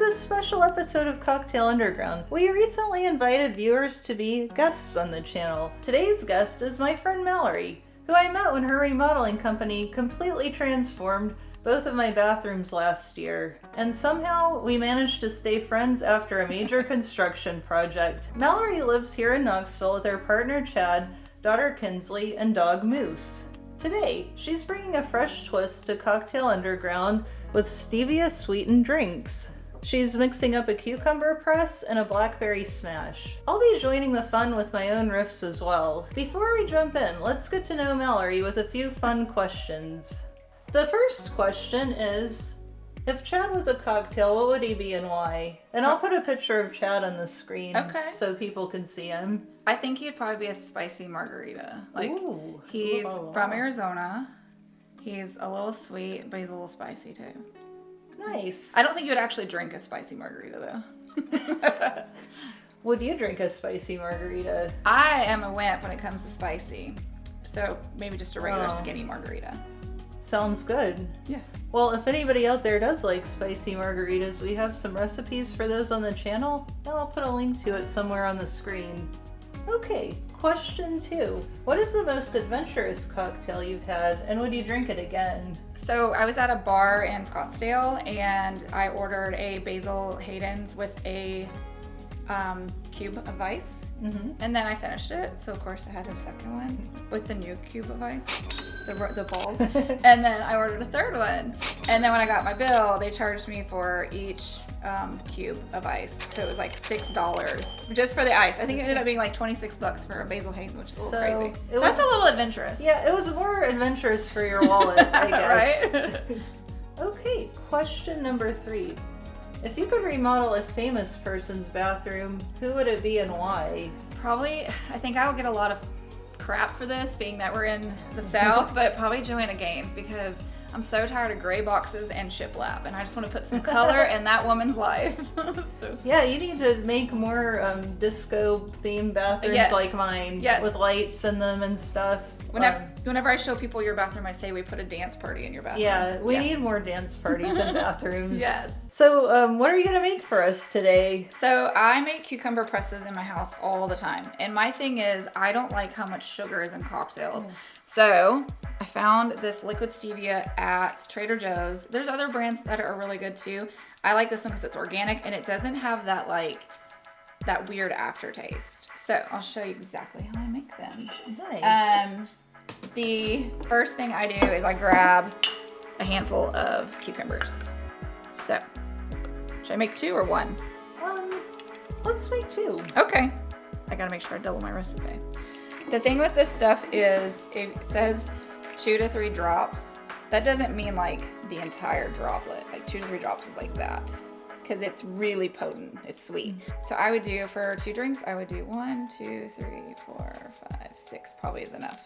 this special episode of Cocktail Underground. We recently invited viewers to be guests on the channel. Today's guest is my friend Mallory, who I met when her remodeling company completely transformed both of my bathrooms last year. And somehow we managed to stay friends after a major construction project. Mallory lives here in Knoxville with her partner Chad, daughter Kinsley, and dog Moose. Today, she's bringing a fresh twist to Cocktail Underground with stevia sweetened drinks. She's mixing up a cucumber press and a blackberry smash. I'll be joining the fun with my own riffs as well. Before we jump in, let's get to know Mallory with a few fun questions. The first question is, if Chad was a cocktail, what would he be and why? And I'll put a picture of Chad on the screen so people can see him. I think he'd probably be a spicy margarita. Ooh. He's from Arizona. He's a little sweet, but he's a little spicy too. Nice. I don't think you would actually drink a spicy margarita though. Would you drink a spicy margarita? I am a wimp when it comes to spicy. So maybe just a regular skinny margarita. Sounds good. Yes. Well, if anybody out there does like spicy margaritas, we have some recipes for those on the channel, and I'll put a link to it somewhere on the screen. Okay, question 2. What is the most adventurous cocktail you've had, and would you drink it again? So I was at a bar in Scottsdale, and I ordered a Basil Hayden's with a cube of ice, and then I finished it. So of course I had a second one with the new cube of ice, the balls, and then I ordered a third one. And then when I got my bill, they charged me for each cube of ice, so it was like $6 just for the ice. I think it ended up being like $26 for a Basil Hayden, which is a little crazy. So that's a little adventurous. Yeah, it was more adventurous for your wallet, I guess. Right? Okay, question number 3. If you could remodel a famous person's bathroom, who would it be and why? Probably, I think I will get a lot of crap for this, being that we're in the South, but probably Joanna Gaines, because I'm so tired of gray boxes and shiplap, and I just want to put some color in that woman's life. So. Yeah, you need to make more disco-themed bathrooms like mine, with lights in them and stuff. Whenever I show people your bathroom, I say we put a dance party in your bathroom. Yeah, we need more dance parties in bathrooms. Yes. So, what are you going to make for us today? So, I make cucumber presses in my house all the time. And my thing is, I don't like how much sugar is in cocktails. So, I found this liquid stevia at Trader Joe's. There's other brands that are really good too. I like this one because it's organic and it doesn't have that that weird aftertaste. So, I'll show you exactly how I make them. Nice. The first thing I do is I grab a handful of cucumbers. So, should I make 2 or 1? Let's make 2. Okay. I gotta make sure I double my recipe. The thing with this stuff is it says 2 to 3 drops. That doesn't mean like the entire droplet. Like 2 to 3 drops is like that. Because it's really potent. It's sweet. So I would do, for 2 drinks, I would do 1, 2, 3, 4, 5, 6 probably is enough.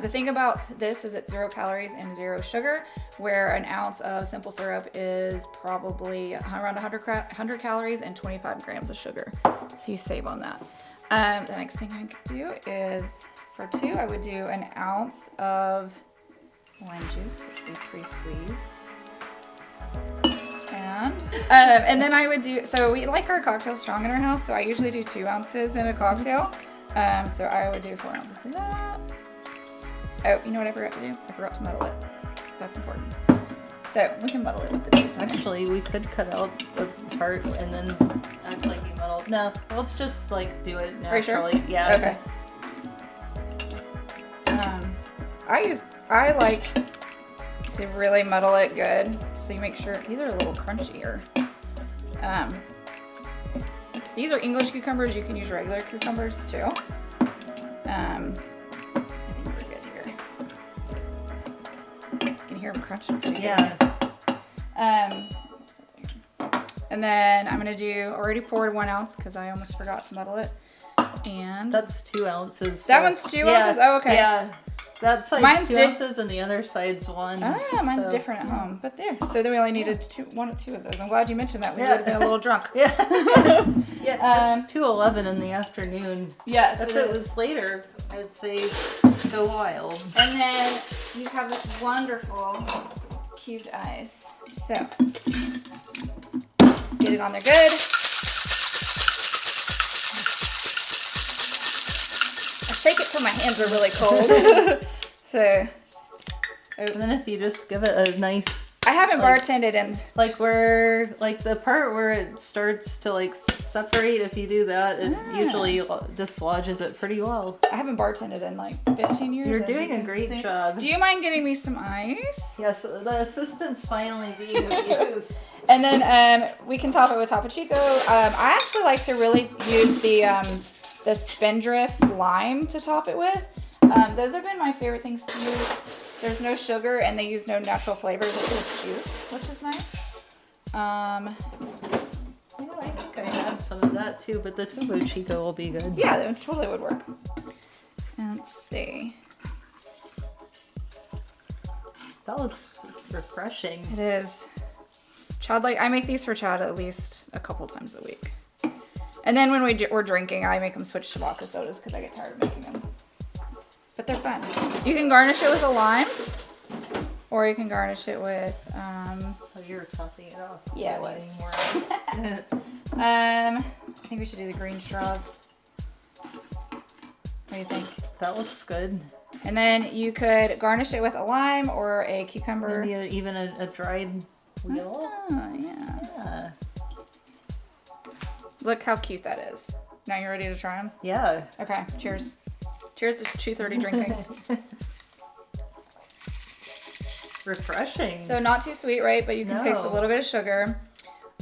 The thing about this is it's 0 calories and 0 sugar, where an ounce of simple syrup is probably around 100 calories and 25 grams of sugar. So you save on that. The next thing I could do is, for 2, I would do an ounce of lime juice, which would be pre-squeezed. And then I would do, so we like our cocktails strong in our house, so I usually do 2 ounces in a cocktail. So I would do 4 ounces of that. Oh, you know what I forgot to do? I forgot to muddle it. That's important. So we can muddle it with the juice. Actually, we could cut out the part and then act like you muddled. No, let's just like do it naturally. Are you sure? Yeah. Okay. I like to really muddle it good, so you make sure these are a little crunchier. These are English cucumbers. You can use regular cucumbers too. I think we're good here. You can hear them crunching. Yeah. And then I'm gonna do, already poured 1 ounce because I almost forgot to muddle it. And that's 2 ounces. That one's 2 ounces? Oh, okay. Yeah. That side's 2 ounces and the other side's 1. Ah, mine's different at home. But there. So then we only needed 1 or 2 of those. I'm glad you mentioned that. We would have been a little drunk. Yeah. It's 2:11 in the afternoon. Yes. If it was later, I'd say go wild. And then you have this wonderful cubed ice. So get it on there good. I shake it till my hands are really cold. So, and then if you just give it a nice... I haven't bartended in... Like where, like the part where it starts to like separate, if you do that, it usually dislodges it pretty well. I haven't bartended in like 15 years. You're doing a great job. Do you mind getting me some ice? Yes, the assistant's finally being used. And then we can top it with Topo Chico. I actually like to really use the Spindrift lime to top it with. Those have been my favorite things to use. There's no sugar and they use no natural flavors. It's just juice, which is nice. I think I had some of that too, but the Topo Chico will be good. Yeah, it totally would work. Let's see. That looks refreshing. It is. Chad, I make these for Chad at least a couple times a week. And then when we're drinking, I make them switch to vodka sodas because I get tired of making them. But they're fun. You can garnish it with a lime, or you can garnish it with. Oh, you're topping it off. Yeah, more ice. I think we should do the green straws. What do you think? That looks good. And then you could garnish it with a lime or a cucumber. Maybe even a dried wheel. Oh, yeah. Look how cute that is. Now you're ready to try them? Yeah. Okay, cheers. Cheers to 2:30 drinking. Refreshing. So not too sweet, right? But you can taste a little bit of sugar.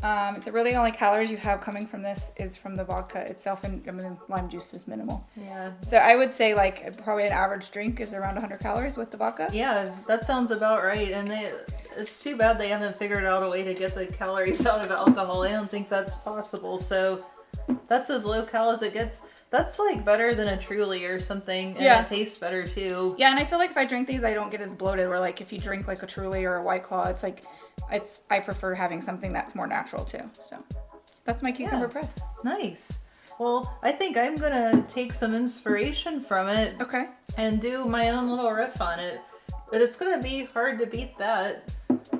So really only calories you have coming from this is from the vodka itself, and the lime juice is minimal. Yeah. So I would say like probably an average drink is around 100 calories with the vodka. Yeah, that sounds about right. And it's too bad they haven't figured out a way to get the calories out of alcohol. I don't think that's possible. So that's as low cal as it gets. That's like better than a Truly or something, and it tastes better too. Yeah, and I feel like if I drink these, I don't get as bloated. Where like if you drink like a Truly or a White Claw, it's like I prefer having something that's more natural too. So that's my cucumber press. Nice. Well, I think I'm gonna take some inspiration from it. Okay. And do my own little riff on it. But it's gonna be hard to beat that.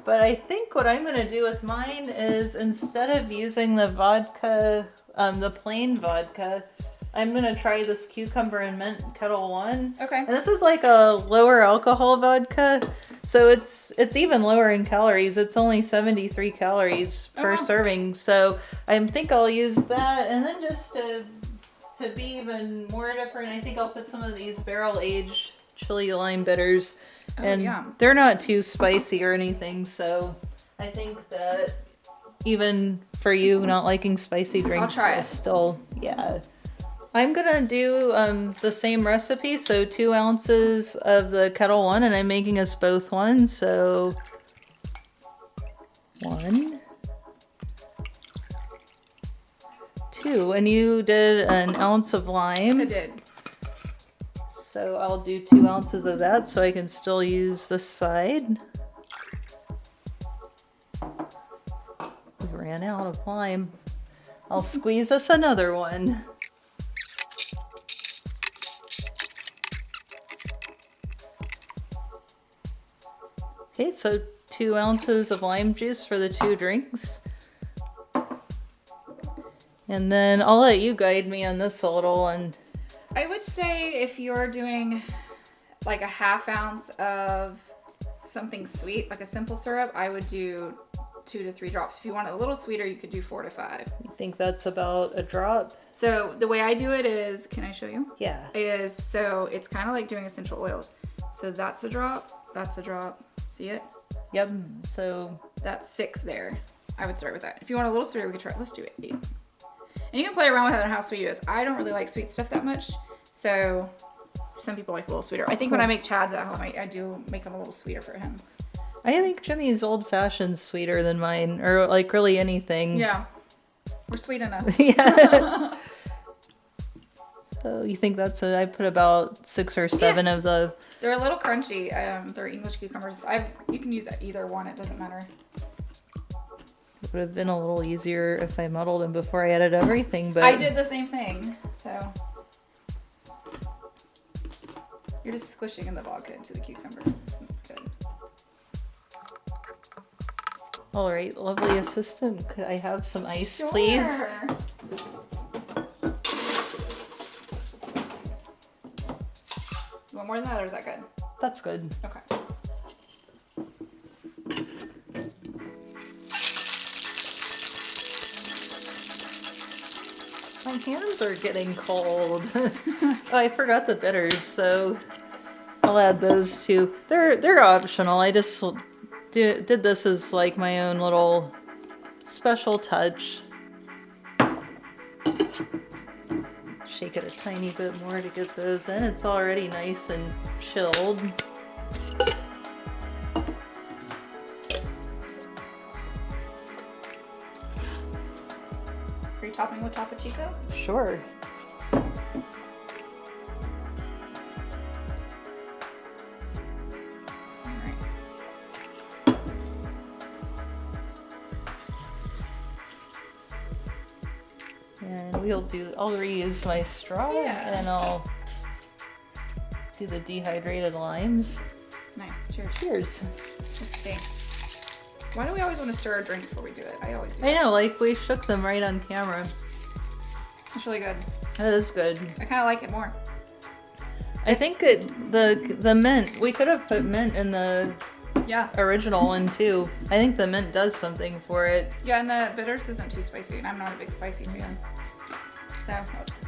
But I think what I'm gonna do with mine is instead of using the vodka, the plain vodka, I'm gonna try this cucumber and mint Ketel 1. Okay. And this is like a lower alcohol vodka, so it's even lower in calories. It's only 73 calories per serving. So I think I'll use that, and then just to be even more different, I think I'll put some of these barrel aged chili lime bitters, and they're not too spicy or anything. So I think that even for you not liking spicy drinks, I'll try it. Still, I'm gonna do the same recipe, so 2 ounces of the Ketel 1, and I'm making us both one, so 1, 2, and you did an ounce of lime. I did. So I'll do 2 ounces of that so I can still use this side. We ran out of lime. I'll squeeze us another one. Okay, so 2 ounces of lime juice for the 2 drinks. And then I'll let you guide me on this a little. And I would say if you're doing like a ½ ounce of something sweet, like a simple syrup, I would do 2 to 3 drops. If you want it a little sweeter, you could do 4 to 5. You think that's about a drop? So the way I do it is, can I show you? Yeah. So it's kind of like doing essential oils. So that's a drop, that's a drop. See it? Yep. So that's 6 there. I would start with that. If you want a little sweeter, we could try. Let's do it 8. And you can play around with it and how sweet it is. I don't really like sweet stuff that much, so some people like a little sweeter. I think when I make Chad's at home, I do make them a little sweeter for him. I think Jimmy's old-fashioned sweeter than mine, or like really anything. Yeah, we're sweet enough. Yeah. So you think that's I put about 6 or 7 of the. They're a little crunchy. They're English cucumbers. You can use either one. It doesn't matter. It would have been a little easier if I muddled them before I added everything, but I did the same thing. So you're just squishing in the vodka into the cucumber. That's good. All right, lovely assistant. Could I have some ice, please? Sure. You want more than that, or is that good? That's good. Okay. My hands are getting cold. Oh, I forgot the bitters, so I'll add those too. They're optional. I just did this as like my own little special touch. Shake it a tiny bit more to get those in. It's already nice and chilled. Are you topping with Topo Chico? Sure. And I'll reuse my straw and I'll do the dehydrated limes. Nice. Cheers. Cheers. Let's see. Why do we always want to stir our drinks before we do it? I always do. I know, like we shook them right on camera. It's really good. That is good. I kind of like it more. I think the mint, we could have put mint in the original one too. I think the mint does something for it. Yeah, and the bitters isn't too spicy, and I'm not a big spicy fan. So.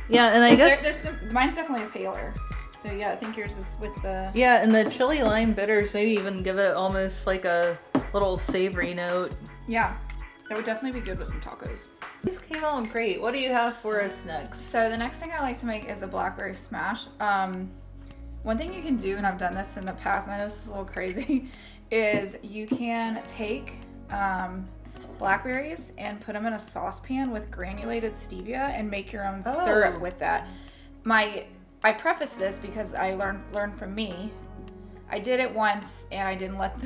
Yeah, and I guess mine's definitely paler. So yeah, I think yours is with the. Yeah, and the chili lime bitters maybe even give it almost like a little savory note. Yeah, that would definitely be good with some tacos. These came out great. What do you have for us next? So the next thing I like to make is a blackberry smash. One thing you can do, and I've done this in the past, and I know this is a little crazy, is you can take blackberries and put them in a saucepan with granulated stevia and make your own syrup with that. I preface this because I learned from me. I did it once and I didn't let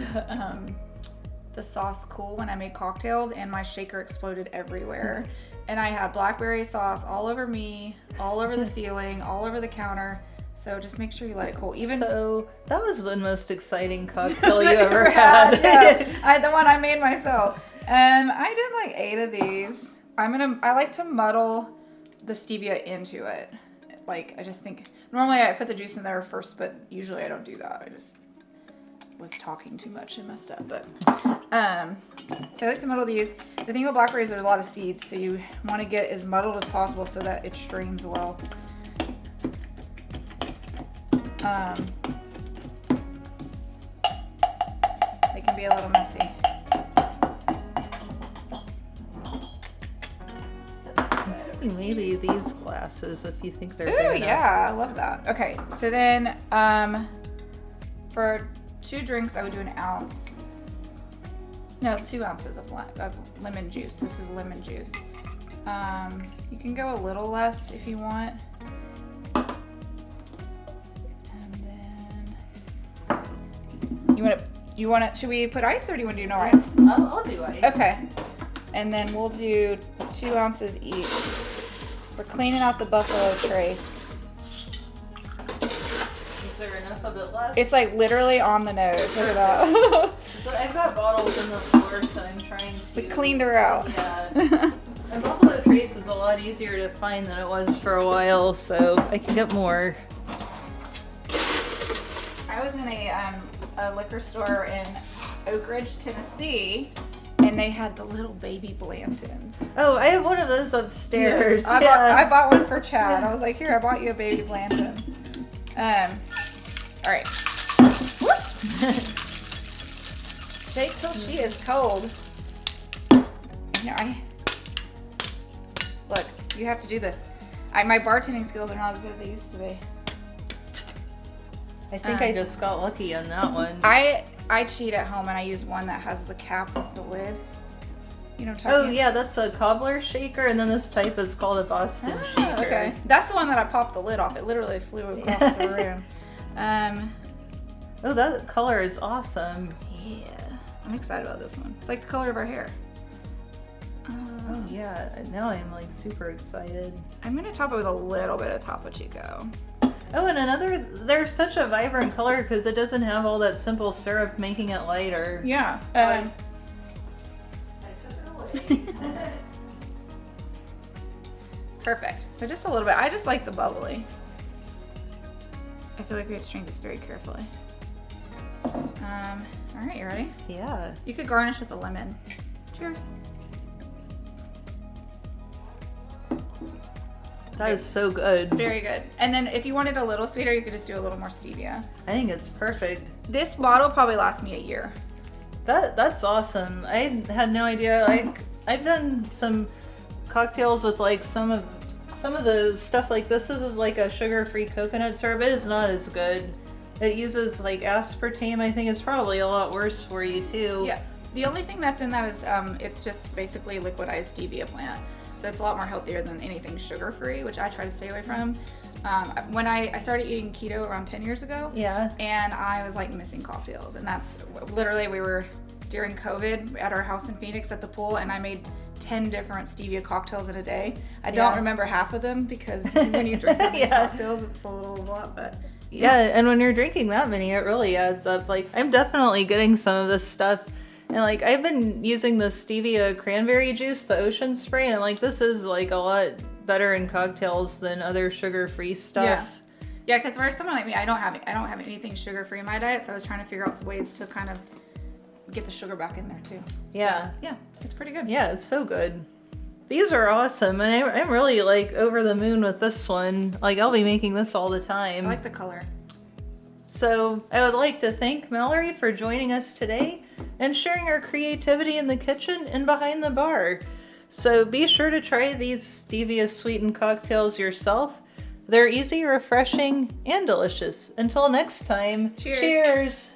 the sauce cool when I made cocktails, and my shaker exploded everywhere. And I had blackberry sauce all over me, all over the ceiling, all over the counter. So just make sure you let it cool. So that was the most exciting cocktail you ever had. Yeah. The one I made myself. I did like 8 of these. I like to muddle the stevia into it. Like, I just think, normally I put the juice in there first, but usually I don't do that. I just was talking too much and messed up. But so I like to muddle these. The thing with blackberries, there's a lot of seeds, so you want to get as muddled as possible so that it strains well. They can be a little messy. Maybe these glasses if you think they're big enough. Yeah, I love that. Okay, so then for 2 drinks, I would do 1 ounce. No, 2 ounces of lemon juice. This is lemon juice. You can go a little less if you want. And then you want it? Should we put ice, or do you want to do no ice? I'll do ice. Okay. And then we'll do 2 ounces each. We're cleaning out the buffalo trace. Is there enough of it left? It's like literally on the nose. Look at that. So I've got bottles in the floor, so I'm trying to. We cleaned her out. Yeah. And buffalo trace is a lot easier to find than it was for a while, so I can get more. I was in a liquor store in Oak Ridge, Tennessee, and they had the little baby Blantons. Oh, I have one of those upstairs. Yeah. I bought one for Chad. I was like, here, I bought you a baby Blanton. All right. Shake till she is cold. Look, you have to do this. My bartending skills are not as good as they used to be. I think I just got lucky on that one. I cheat at home and I use one that has the cap with the lid. You know what I'm talking about? Yeah, that's a cobbler shaker, and then this type is called a Boston shaker. Okay. That's the one that I popped the lid off. It literally flew across the room. Oh, that color is awesome. Yeah. I'm excited about this one. It's like the color of our hair. Oh yeah, now I'm like super excited. I'm gonna top it with a little bit of Topo Chico. Oh, and they're such a vibrant color because it doesn't have all that simple syrup making it lighter. Yeah. Perfect. So just a little bit. I just like the bubbly. I feel like we have to drink this very carefully. All right, you ready? Yeah. You could garnish with a lemon. Cheers. That is so good. Very good. And then if you wanted a little sweeter, you could just do a little more stevia. I think it's perfect. This bottle probably lasts me a year. That's awesome. I had no idea. Like, I've done some cocktails with like some of the stuff like this. This is like a sugar-free coconut syrup. It is not as good. It uses like aspartame. I think it's probably a lot worse for you too. Yeah. The only thing that's in that is it's just basically liquidized stevia plant. So it's a lot more healthier than anything sugar-free, which I try to stay away from. When I started eating keto around 10 years ago, Yeah. and I was like missing cocktails, and that's literally, we were during COVID at our house in Phoenix at the pool, and I made 10 different stevia cocktails in a day. I don't remember half of them because when you drink cocktails, it's a little lot, but Yeah, and when you're drinking that many, it really adds up. Like, I'm definitely getting some of this stuff. And like, I've been using the stevia cranberry juice, the ocean spray, and like, this is like a lot better in cocktails than other sugar-free stuff. Yeah, because for someone like me, I don't have anything sugar-free in my diet, so I was trying to figure out some ways to kind of get the sugar back in there too. Yeah. So, yeah, it's pretty good. Yeah, it's so good. These are awesome, and I'm really like over the moon with this one. Like, I'll be making this all the time. I like the color. So I would like to thank Mallory for joining us today and sharing her creativity in the kitchen and behind the bar. So be sure to try these stevia sweetened cocktails yourself. They're easy, refreshing, and delicious. Until next time, Cheers. Cheers.